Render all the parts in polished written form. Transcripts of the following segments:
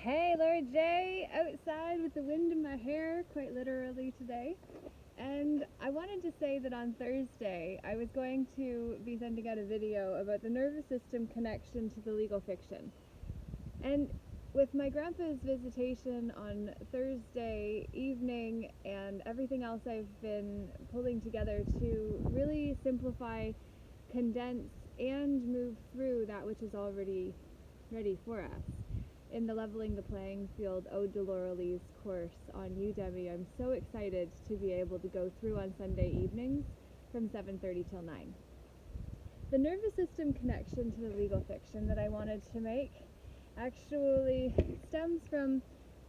Hey, Laura J, outside with the wind in my hair, quite literally today. And I wanted to say that on Thursday, I was going to be sending out a video about the nervous system connection to the legal fiction. And with my grandpa's visitation on Thursday evening and everything else I've been pulling together to really simplify, condense, and move through that which is already ready for us. In the Leveling the Playing Field Ode to Laura Lee's course on Udemy, I'm so excited to be able to go through on Sunday evenings from 7:30 till 9. The nervous system connection to the legal fiction that I wanted to make actually stems from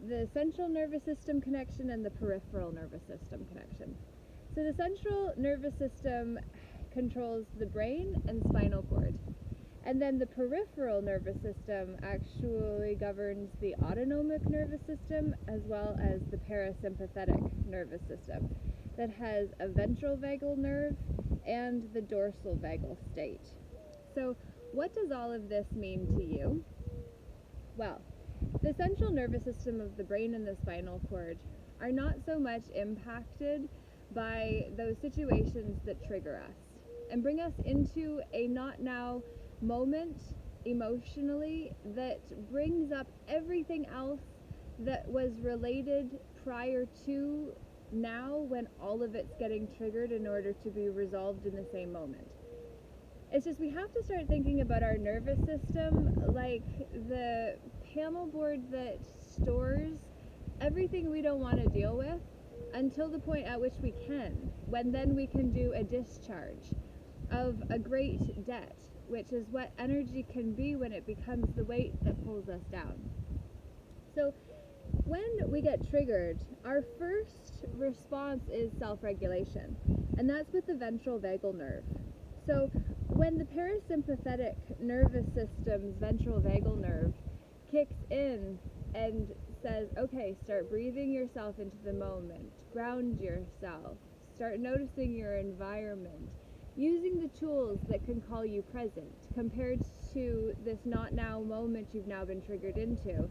the central nervous system connection and the peripheral nervous system connection. So the central nervous system controls the brain and spinal cord. And then the peripheral nervous system actually governs the autonomic nervous system as well as the parasympathetic nervous system that has a ventral vagal nerve and the dorsal vagal state. So what does all of this mean to you? Well, the central nervous system of the brain and the spinal cord are not so much impacted by those situations that trigger us and bring us into a not now moment emotionally that brings up everything else that was related prior to now, when all of it's getting triggered in order to be resolved in the same moment. It's just we have to start thinking about our nervous system like the panel board that stores everything we don't want to deal with until the point at which we can, when then we can do a discharge of a great debt, which is what energy can be when it becomes the weight that pulls us down. So when we get triggered, our first response is self-regulation, and that's with the ventral vagal nerve. So when the parasympathetic nervous system's ventral vagal nerve kicks in and says, okay, start breathing yourself into the moment, ground yourself, start noticing your environment, using the tools that can call you present compared to this not now moment you've now been triggered into.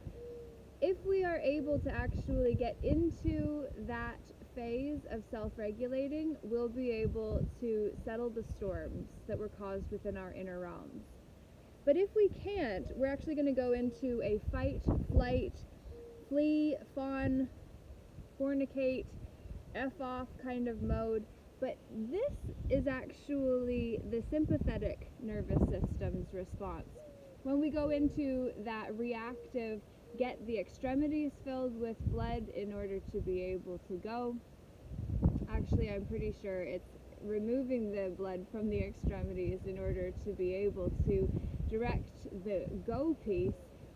If we are able to actually get into that phase of self-regulating, we'll be able to settle the storms that were caused within our inner realms. But if we can't, we're actually going to go into a fight, flight, flee, fawn, fornicate, F off kind of mode. But this is actually the sympathetic nervous system's response. When we go into that reactive, get the extremities filled with blood in order to be able to go. Actually, I'm pretty sure it's removing the blood from the extremities in order to be able to direct the go piece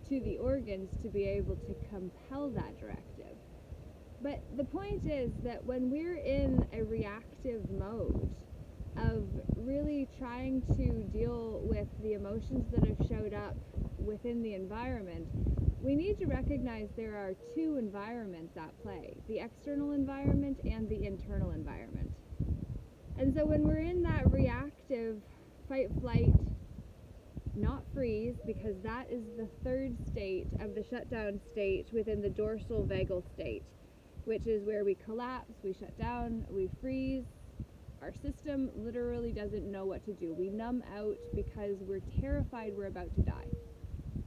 to the organs to be able to compel that directive. But the point is that when we're in a reactive mode of really trying to deal with the emotions that have showed up within the environment, we need to recognize there are two environments at play, the external environment and the internal environment. And so when we're in that reactive fight, flight, not freeze, because that is the third state of the shutdown state within the dorsal vagal state, which is where we collapse, we shut down, we freeze. Our system literally doesn't know what to do. We numb out because we're terrified we're about to die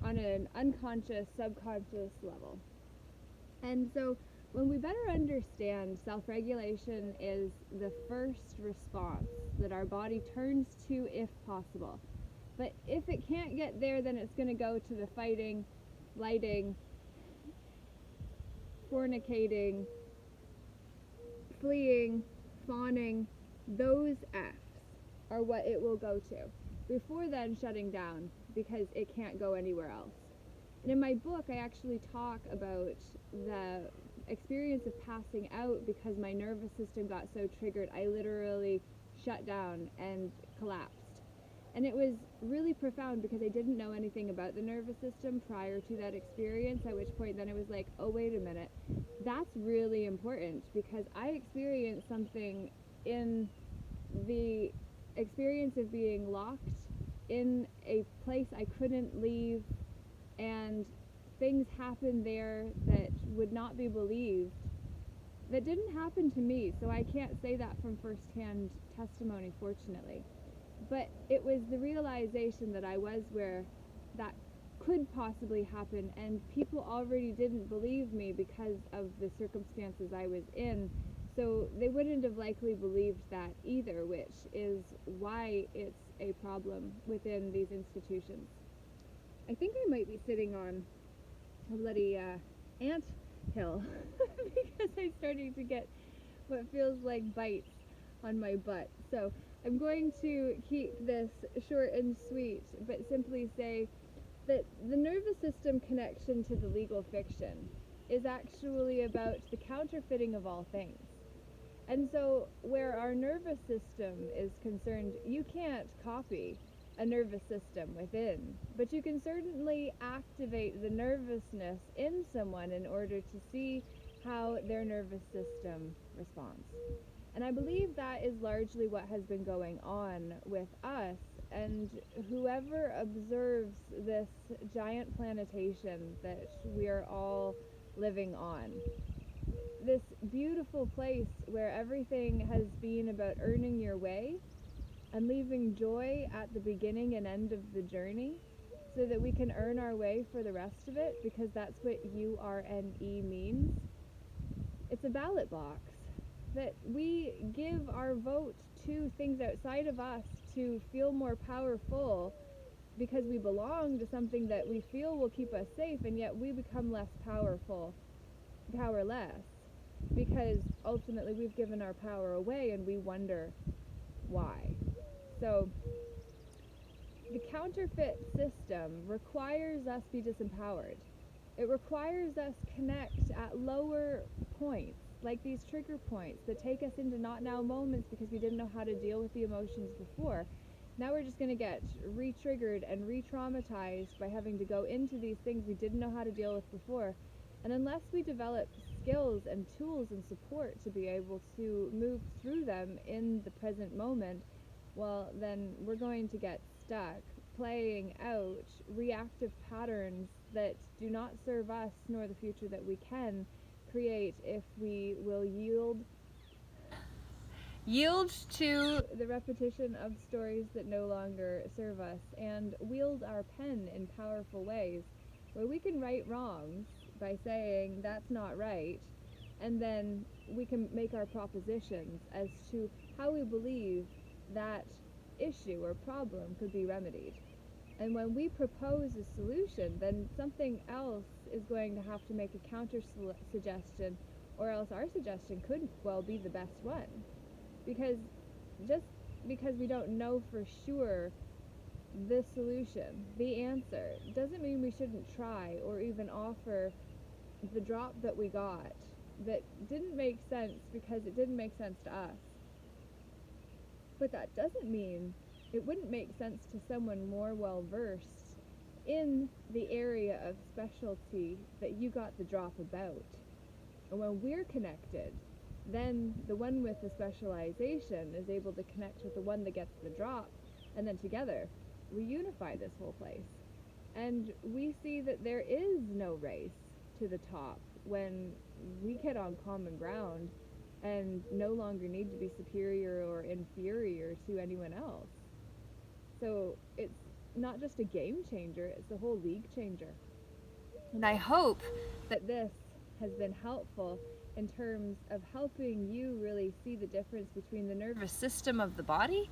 on an unconscious, subconscious level. And so when we better understand self-regulation is the first response that our body turns to if possible. But if it can't get there, then it's going to go to the fighting, flighting, fornicating, fleeing, fawning. Those F's are what it will go to before then shutting down because it can't go anywhere else. And in my book, I actually talk about the experience of passing out because my nervous system got so triggered, I literally shut down and collapsed. And it was really profound because I didn't know anything about the nervous system prior to that experience, at which point then it was like, oh, wait a minute, that's really important because I experienced something in the experience of being locked in a place I couldn't leave and things happen there that would not be believed, that didn't happen to me, so I can't say that from firsthand testimony, fortunately. But it was the realization that I was where that could possibly happen, and people already didn't believe me because of the circumstances I was in, so they wouldn't have likely believed that either, which is why it's a problem within these institutions. I think I might be sitting on a bloody ant hill because I'm starting to get what feels like bites on my butt. So I'm going to keep this short and sweet, but simply say that the nervous system connection to the legal fiction is actually about the counterfeiting of all things. And so where our nervous system is concerned, you can't copy a nervous system within, but you can certainly activate the nervousness in someone in order to see how their nervous system responds. And I believe that is largely what has been going on with us, and whoever observes this giant plantation that we are all living on, this beautiful place where everything has been about earning your way and leaving joy at the beginning and end of the journey so that we can earn our way for the rest of it, because that's what URNE means. It's a ballot box that we give our vote to things outside of us to feel more powerful because we belong to something that we feel will keep us safe, and yet we become less powerful, powerless, because ultimately we've given our power away and we wonder why. So the counterfeit system requires us be disempowered. It requires us connect at lower points, like these trigger points that take us into not now moments because we didn't know how to deal with the emotions before. Now we're just going to get re-triggered and re-traumatized by having to go into these things we didn't know how to deal with before. And unless we develop skills and tools and support to be able to move through them in the present moment, well, then we're going to get stuck playing out reactive patterns that do not serve us nor the future that we can create if we will yield to the repetition of stories that no longer serve us, and wield our pen in powerful ways where we can right wrongs by saying that's not right, and then we can make our propositions as to how we believe that issue or problem could be remedied. And when we propose a solution, then something else is going to have to make a counter suggestion, or else our suggestion could well be the best one. Because just because we don't know for sure the solution, the answer, doesn't mean we shouldn't try or even offer the drop that we got that didn't make sense because it didn't make sense to us. But that doesn't mean it wouldn't make sense to someone more well-versed in the area of specialty that you got the drop about. And when we're connected, then the one with the specialization is able to connect with the one that gets the drop, and then together we unify this whole place. And we see that there is no race to the top when we get on common ground and no longer need to be superior or inferior to anyone else. So it's not just a game changer, it's a whole league changer. And I hope that this has been helpful in terms of helping you really see the difference between the nervous system of the body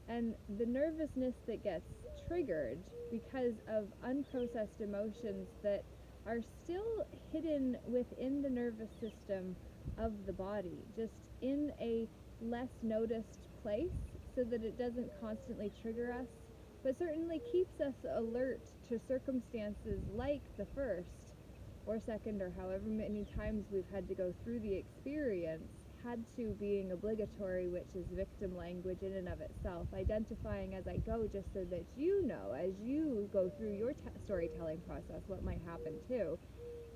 and the nervousness that gets triggered because of unprocessed emotions that are still hidden within the nervous system of the body, just in a less noticed place so that it doesn't constantly trigger us, but certainly keeps us alert to circumstances like the first or second or however many times we've had to go through the experience, had to being obligatory, which is victim language in and of itself, identifying as I go just so that you know, as you go through your storytelling process, what might happen too.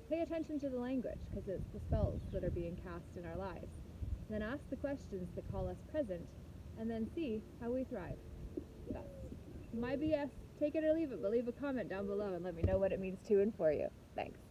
Pay attention to the language, because it's the spells that are being cast in our lives. Then ask the questions that call us present, and then see how we thrive. That's my BS. Take it or leave it, but leave a comment down below and let me know what it means to and for you. Thanks.